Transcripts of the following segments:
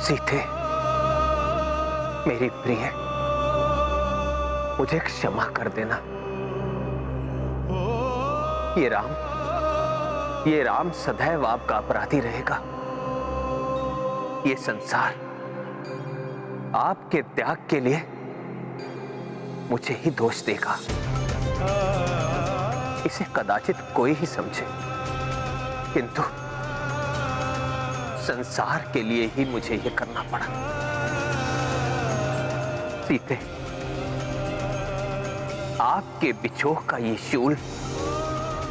सीते, मेरी प्रिय, मुझे क्षमा कर देना। ये राम सदैव आपका अपराधी रहेगा। ये संसार आपके त्याग के लिए मुझे ही दोष देगा। इसे कदाचित कोई ही समझे, किंतु संसार के लिए ही मुझे ये करना पड़ा। सीते, आपके बिछोह का ये शूल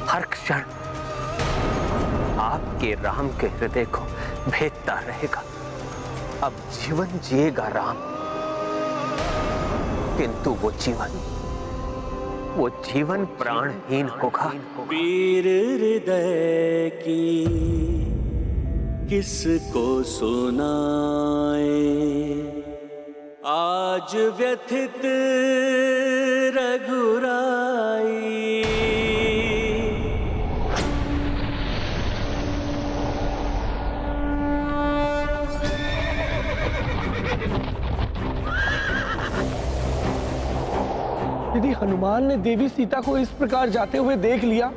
हर क्षण आपके राम के हृदय को भेदता रहेगा। अब जीवन जिएगा राम, किंतु वो जीवन प्राणहीन होगा। पीर हृदय की किसको सुनाए, आज व्यथित रघुराई। यदि हनुमान ने देवी सीता को इस प्रकार जाते हुए देख लिया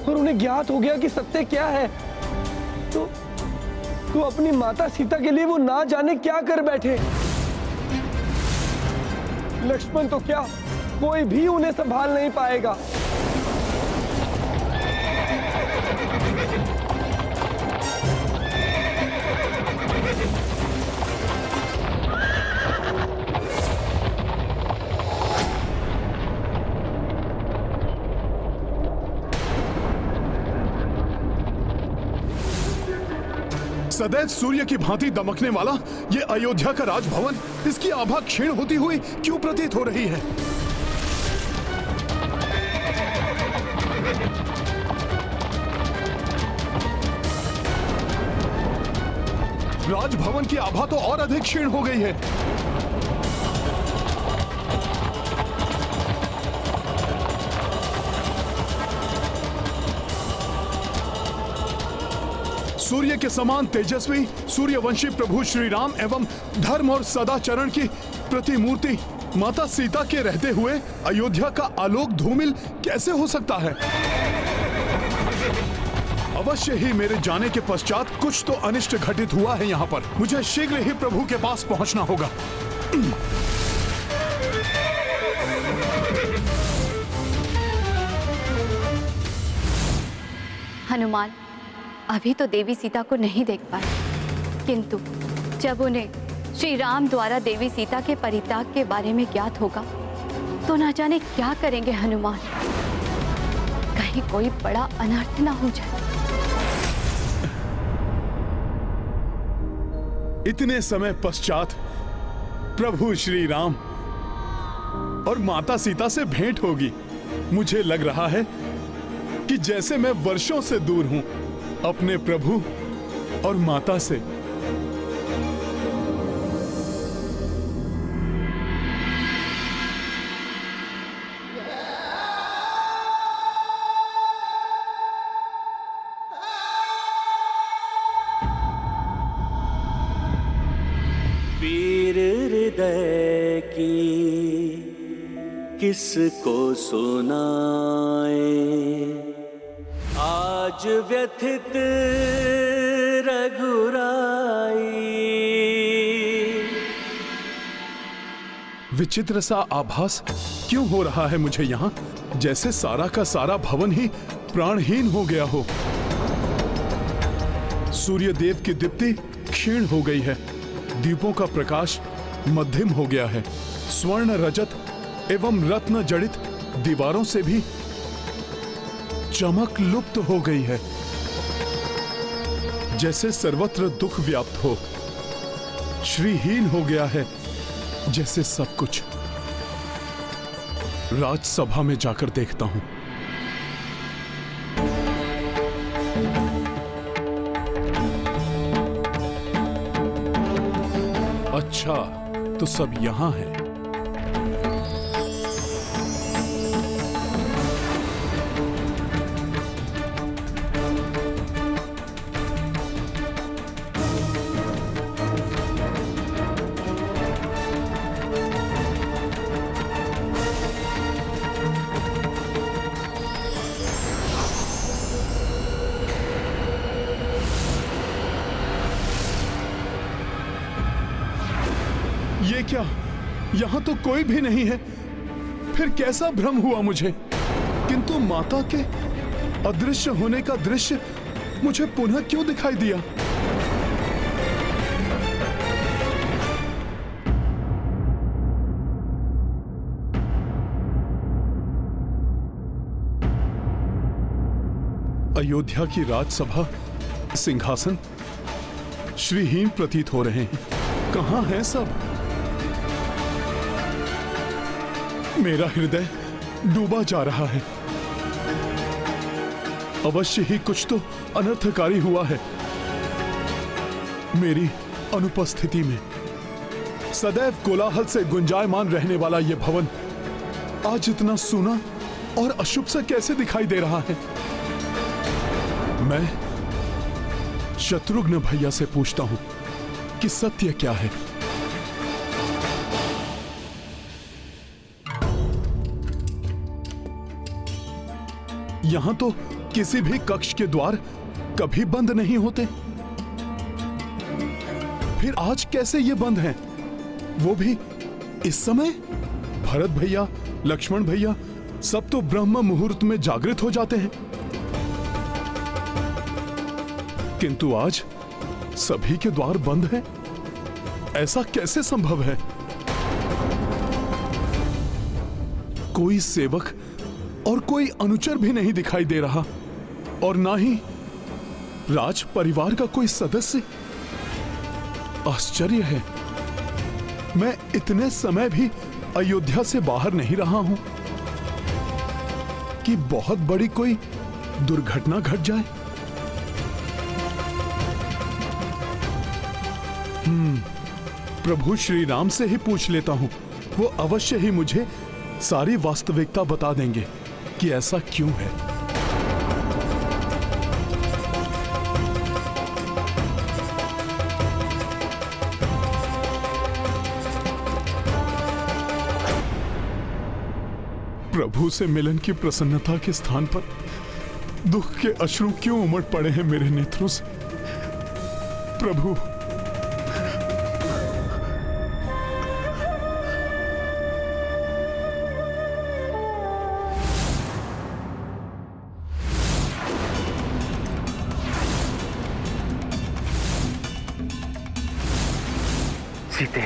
और उन्हें ज्ञात हो गया कि सत्य क्या है, तो अपनी माता सीता के लिए वो ना जाने क्या कर बैठे। लक्ष्मण तो क्या, कोई भी उन्हें संभाल नहीं पाएगा। सदैव सूर्य की भांति दमकने वाला ये अयोध्या का राजभवन, इसकी आभा क्षीण होती हुई क्यों प्रतीत हो रही है? राजभवन की आभा तो और अधिक क्षीण हो गई है। सूर्य के समान तेजस्वी सूर्यवंशी प्रभु श्री राम एवं धर्म और सदाचरण की प्रतिमूर्ति माता सीता के रहते हुए अयोध्या का आलोक धूमिल कैसे हो सकता है? अवश्य ही मेरे जाने के पश्चात कुछ तो अनिष्ट घटित हुआ है यहाँ पर। मुझे शीघ्र ही प्रभु के पास पहुंचना होगा। हनुमान अभी तो देवी सीता को नहीं देख पाए, किंतु जब उन्हें श्री राम द्वारा देवी सीता के परित्याग के बारे में ज्ञात होगा तो ना जाने क्या करेंगे हनुमान। कहीं कोई बड़ा अनर्थ ना हो जाए। इतने समय पश्चात प्रभु श्री राम और माता सीता से भेंट होगी। मुझे लग रहा है कि जैसे मैं वर्षों से दूर हूं अपने प्रभु और माता से। पीर हृदय की किसको सुनाए, आज व्यथित रघुराई। विचित्र सा आभास क्यों हो रहा है मुझे यहाँ, जैसे सारा का सारा भवन ही प्राणहीन हो गया हो। सूर्य देव की दीप्ति क्षीण हो गई है, दीपों का प्रकाश मध्यम हो गया है, स्वर्ण रजत एवं रत्न जड़ित दीवारों से भी चमक लुप्त हो गई है। जैसे सर्वत्र दुख व्याप्त हो, श्रीहीन हो गया है जैसे सब कुछ। राजसभा में जाकर देखता हूं। अच्छा, तो सब यहां है। ये क्या, यहाँ तो कोई भी नहीं है। फिर कैसा भ्रम हुआ मुझे? किंतु माता के अदृश्य होने का दृश्य मुझे पुनः क्यों दिखाई दिया? अयोध्या की राजसभा सिंहासन श्रीहीन प्रतीत हो रहे हैं। कहां हैं सब? मेरा हृदय डूबा जा रहा है। अवश्य ही कुछ तो अनर्थकारी हुआ है। मेरी अनुपस्थिति में सदैव कोलाहल से गुंजायमान रहने वाला यह भवन आज इतना सूना और अशुभ सा कैसे दिखाई दे रहा है? मैं शत्रुघ्न भैया से पूछता हूं कि सत्य क्या है। यहां तो किसी भी कक्ष के द्वार कभी बंद नहीं होते, फिर आज कैसे ये बंद हैं? वो भी इस समय? भरत भैया, लक्ष्मण भैया सब तो ब्रह्म मुहूर्त में जागृत हो जाते हैं, किंतु आज सभी के द्वार बंद हैं। ऐसा कैसे संभव है? कोई सेवक और कोई अनुचर भी नहीं दिखाई दे रहा, और ना ही राज परिवार का कोई सदस्य। आश्चर्य है, मैं इतने समय भी अयोध्या से बाहर नहीं रहा हूं कि बहुत बड़ी कोई दुर्घटना घट जाए। प्रभु श्री राम से ही पूछ लेता हूं, वो अवश्य ही मुझे सारी वास्तविकता बता देंगे कि ऐसा क्यों है। प्रभु से मिलन की प्रसन्नता के स्थान पर दुख के अश्रु क्यों उमड़ पड़े हैं मेरे नेत्रों से? प्रभु, सीते,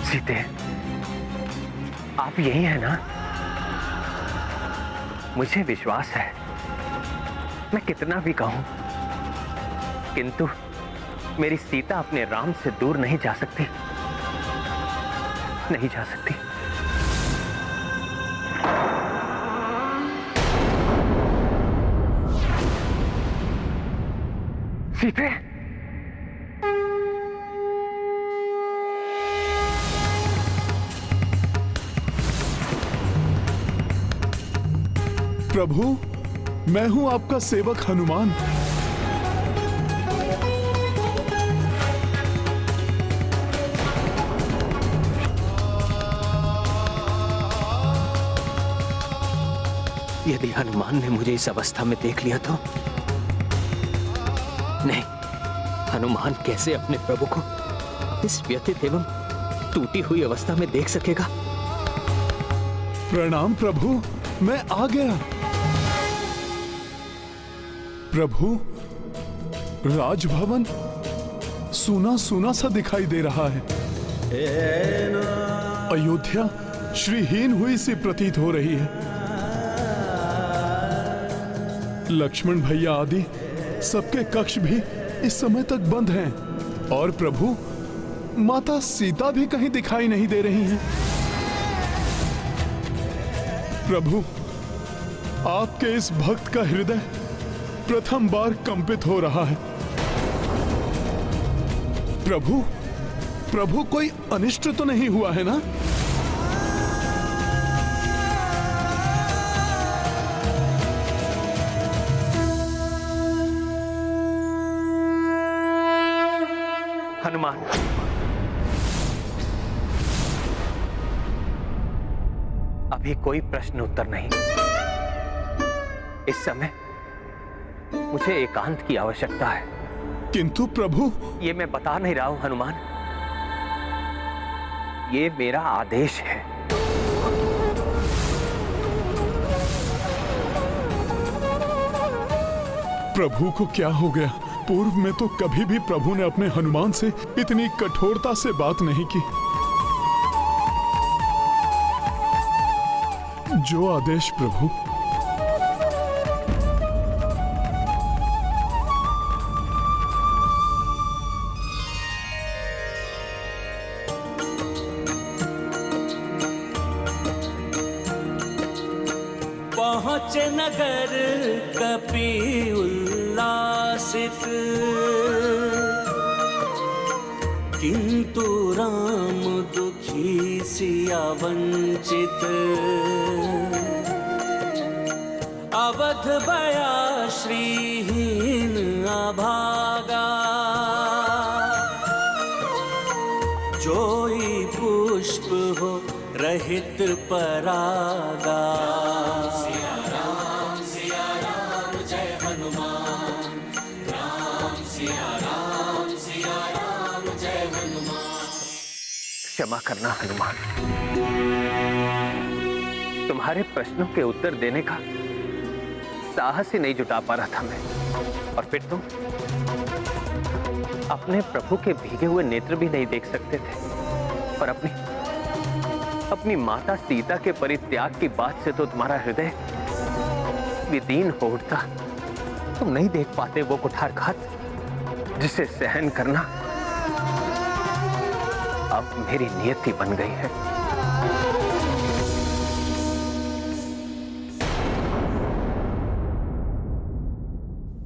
सीते, आप यही हैं ना? मुझे विश्वास है, मैं कितना भी कहूं, किंतु मेरी सीता अपने राम से दूर नहीं जा सकती, नहीं जा सकती। सीते, प्रभु, मैं हूं आपका सेवक हनुमान। यदि हनुमान ने मुझे इस अवस्था में देख लिया तो? नहीं, हनुमान कैसे अपने प्रभु को इस व्यथित एवं टूटी हुई अवस्था में देख सकेगा? प्रणाम प्रभु, मैं आ गया। प्रभु, राजभवन सूना सूना सा दिखाई दे रहा है। अयोध्या श्रीहीन हुई सी प्रतीत हो रही है। लक्ष्मण भैया आदि सबके कक्ष भी इस समय तक बंद हैं, और प्रभु, माता सीता भी कहीं दिखाई नहीं दे रही हैं। प्रभु, आपके इस भक्त का हृदय प्रथम बार कंपित हो रहा है। प्रभु, प्रभु कोई अनिष्ट तो नहीं हुआ है ना? हनुमान, अभी कोई प्रश्न उत्तर नहीं। इस समय मुझे एकांत की आवश्यकता है। किंतु प्रभु, ये मैं बता नहीं रहा हूं हनुमान, ये मेरा आदेश है। प्रभु को क्या हो गया? पूर्व में तो कभी भी प्रभु ने अपने हनुमान से इतनी कठोरता से बात नहीं की। जो आदेश प्रभु। पहुँचे नगर कपि उल्लासित, किंतु राम दुखी सिया वंचित। अवध भया श्रीहीन अभागा, जोई पुष्प हो रहित परागा। सिया राम जय हनुमान, राम सिया राम जय हनुमान। क्षमा करना हनुमान, तुम्हारे प्रश्नों के उत्तर देने का साहस ही नहीं जुटा पा रहा था मैं। और फिर तुम अपने प्रभु के भीगे हुए नेत्र भी नहीं देख सकते थे, और अपनी माता सीता के परित्याग की बात से तो तुम्हारा हृदय विदीन हो उठता। तुम नहीं देख पाते वो कुठारघात जिसे सहन करना अब मेरी नियति बन गई है।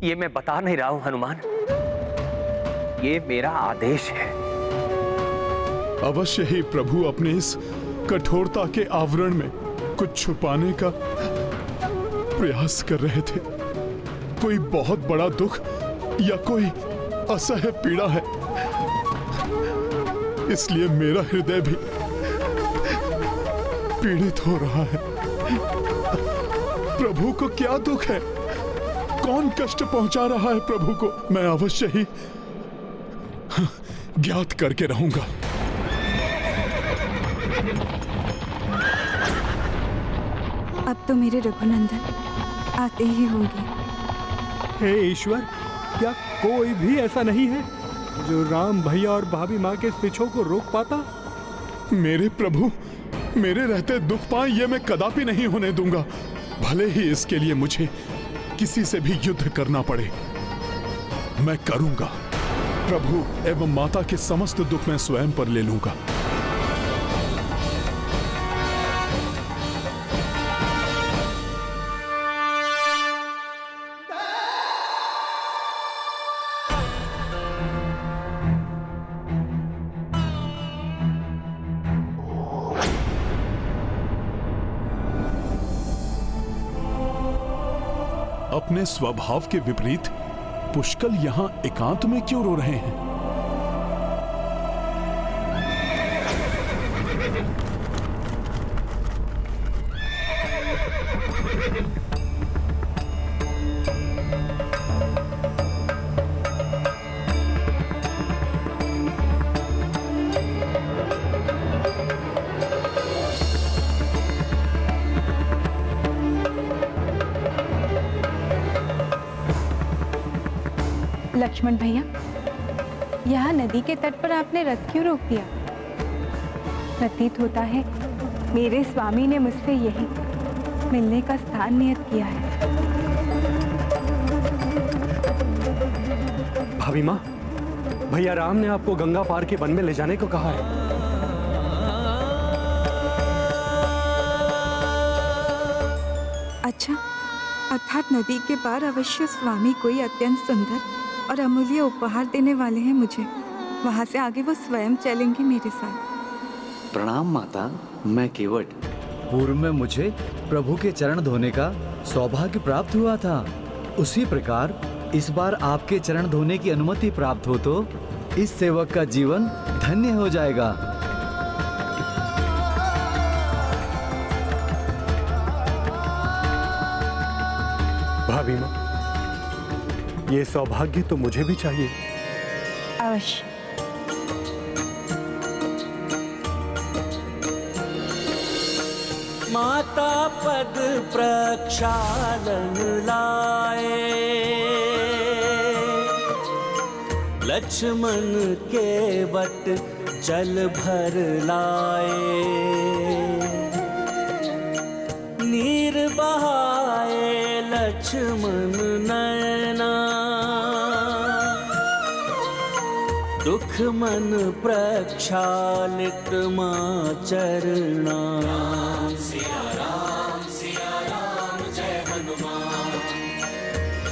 ये मैं बता नहीं रहा हूं हनुमान, ये मेरा आदेश है। अवश्य ही प्रभु अपने इस कठोरता के आवरण में कुछ छुपाने का प्रयास कर रहे थे। कोई बहुत बड़ा दुख या कोई असह्य पीड़ा है, इसलिए मेरा हृदय भी पीड़ित हो रहा है। प्रभु को क्या दुख है? कौन कष्ट पहुंचा रहा है प्रभु को? मैं अवश्य ही ज्ञात करके रहूंगा। अब तो मेरे रघुनंदन आते ही होंगे। हे ईश्वर, क्या कोई भी ऐसा नहीं है जो राम भैया और भाभी माँ के स्विचों को रोक पाता? मेरे प्रभु मेरे रहते दुख पाए, ये मैं कदापि नहीं होने दूंगा। भले ही इसके लिए मुझे किसी से भी युद्ध करना पड़े, मैं करूंगा। प्रभु एवं माता के समस्त दुख मैं स्वयं पर ले लूंगा। अपने स्वभाव के विपरीत पुष्कल यहां एकांत में क्यों रो रहे हैं? लक्ष्मण भैया, यहाँ नदी के तट पर आपने रथ क्यों रोक दिया? प्रतीत होता है मेरे स्वामी ने मुझसे यही मिलने का स्थान नियत किया है। भाभी माँ, भैया राम ने आपको गंगा पार के वन में ले जाने को कहा है। अच्छा, अर्थात नदी के पार अवश्य स्वामी कोई अत्यंत सुंदर और अमूल्य उपहार देने वाले हैं मुझे। वहां से आगे वो स्वयं चलेंगे मेरे साथ। प्रणाम माता, मैं केवट। पूर्व में मुझे प्रभु के चरण धोने का सौभाग्य प्राप्त हुआ था, उसी प्रकार इस बार आपके चरण धोने की अनुमति प्राप्त हो तो इस सेवक का जीवन धन्य हो जाएगा। भाभी माँ, ये सौभाग्य तो मुझे भी चाहिए। अवश्य। माता पद प्रक्षालन लाए, लक्ष्मण के वट जल भर लाए, नीर बहाए लक्ष्मण नयना, दुख मन प्रक्षालित मां चरणा।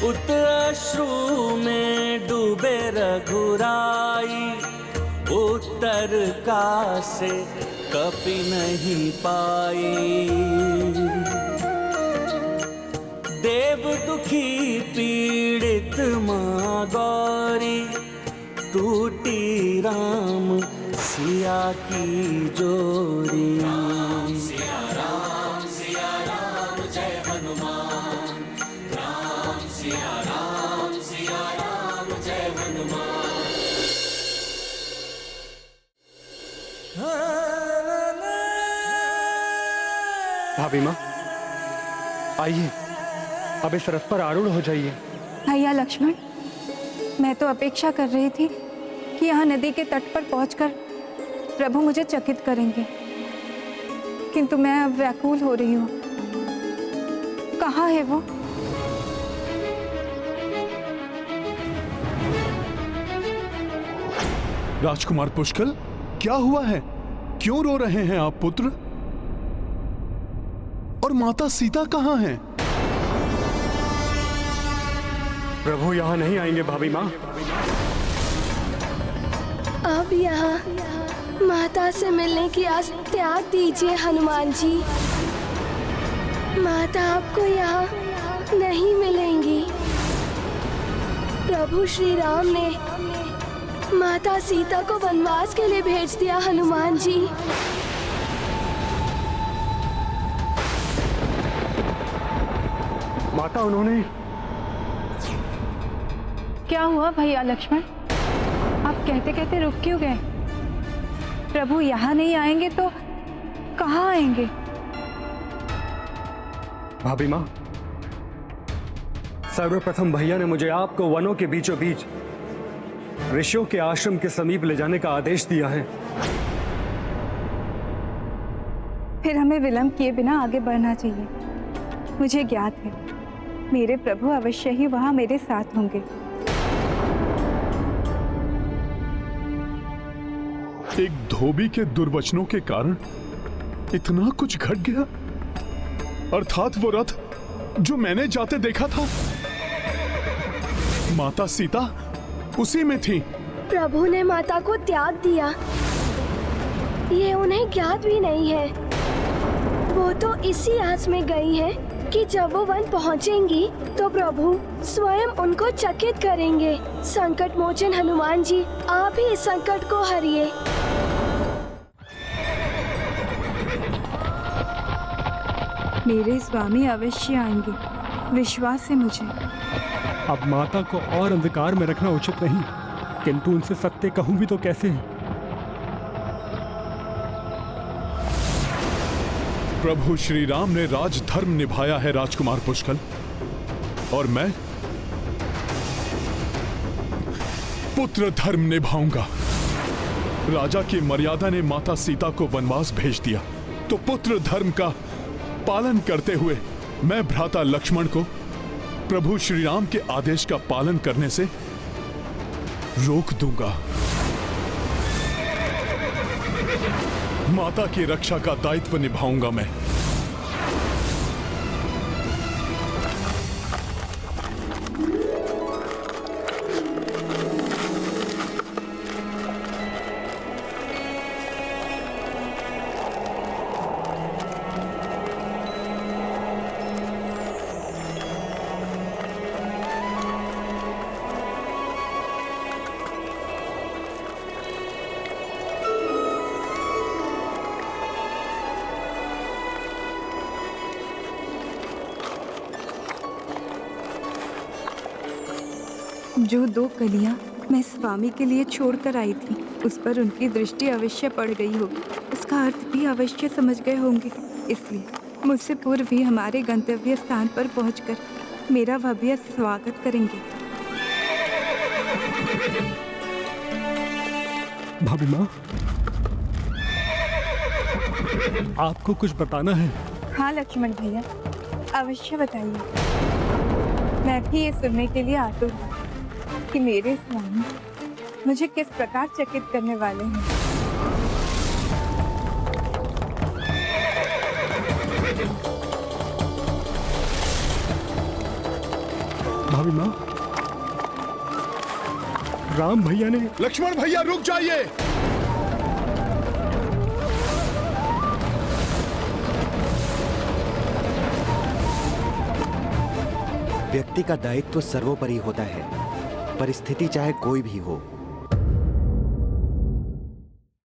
उत अश्रु में डूबे रघुराई, उत्तर का से कपि नहीं पाई। देव दुखी पीड़ित मां गौरी, टूटी राम सिया की जोड़ी। सिया राम जय हनुमान, राम सिया राम जय हनुमान। भाभी माँ, आइए, अब इस रथ पर आरूढ़ हो जाइए। भैया लक्ष्मण, मैं तो अपेक्षा कर रही थी कि यहाँ नदी के तट पर पहुंचकर प्रभु मुझे चकित करेंगे, किंतु मैं अब व्याकुल हो रही हूँ। कहाँ है वो? राजकुमार पुष्कल, क्या हुआ है? क्यों रो रहे हैं आप पुत्र? और माता सीता कहाँ हैं? प्रभु यहाँ नहीं आएंगे भाभी माँ। अब यहाँ माता से मिलने की आस त्याग दीजिए हनुमान जी। माता आपको यहाँ नहीं मिलेंगी। प्रभु श्री राम ने माता सीता को वनवास के लिए भेज दिया हनुमान जी। माता, उन्होंने क्या हुआ भैया लक्ष्मण? आप कहते कहते रुक क्यों गए? प्रभु यहाँ नहीं आएंगे तो कहाँ आएंगे? भाभी माँ, सर्वप्रथम भैया ने मुझे आपको वनों के बीचों बीच ऋषियों के आश्रम के समीप ले जाने का आदेश दिया है। फिर हमें विलंब किए बिना आगे बढ़ना चाहिए। मुझे ज्ञात है मेरे प्रभु अवश्य ही वहां मेरे साथ होंगे। एक धोबी के दुर्वचनों के कारण इतना कुछ घट गया, अर्थात वो रथ जो मैंने जाते देखा था, माता सीता उसी में थी। प्रभु ने माता को त्याग दिया, ये उन्हें ज्ञात भी नहीं है। वो तो इसी आस में गई है कि जब वो वन पहुंचेंगी तो प्रभु स्वयं उनको चकित करेंगे। संकट मोचन हनुमान जी, आप ही इस संकट को हरिए। मेरे स्वामी अवश्य आएंगे, विश्वास है मुझे। अब माता को और अंधकार में रखना उचित नहीं, किंतु उनसे सत्य कहूं भी तो कैसे? प्रभु श्री राम ने राजधर्म निभाया है राजकुमार पुष्कल, और मैं पुत्र धर्म निभाऊंगा। राजा की मर्यादा ने माता सीता को वनवास भेज दिया, तो पुत्र धर्म का पालन करते हुए मैं भ्राता लक्ष्मण को प्रभु श्री राम के आदेश का पालन करने से रोक दूंगा। माता की रक्षा का दायित्व निभाऊंगा मैं। जो 2 कलियां मैं स्वामी के लिए छोड़कर आई थी, उस पर उनकी दृष्टि अवश्य पड़ गई होगी। उसका अर्थ भी अवश्य समझ गए होंगे। इसलिए मुझसे पूर्व ही हमारे गंतव्य स्थान पर पहुंचकर मेरा भव्य स्वागत करेंगे। भाभी माँ, आपको कुछ बताना है। हाँ लक्ष्मण भैया, अवश्य बताइए। मैं भी ये सुनने के लिए आतुर हूँ कि मेरे स्वामी मुझे किस प्रकार चकित करने वाले हैं। भाभी माँ, राम भैया ने। लक्ष्मण भैया रुक जाइए। व्यक्ति का दायित्व सर्वोपरि होता है, परिस्थिति चाहे कोई भी हो।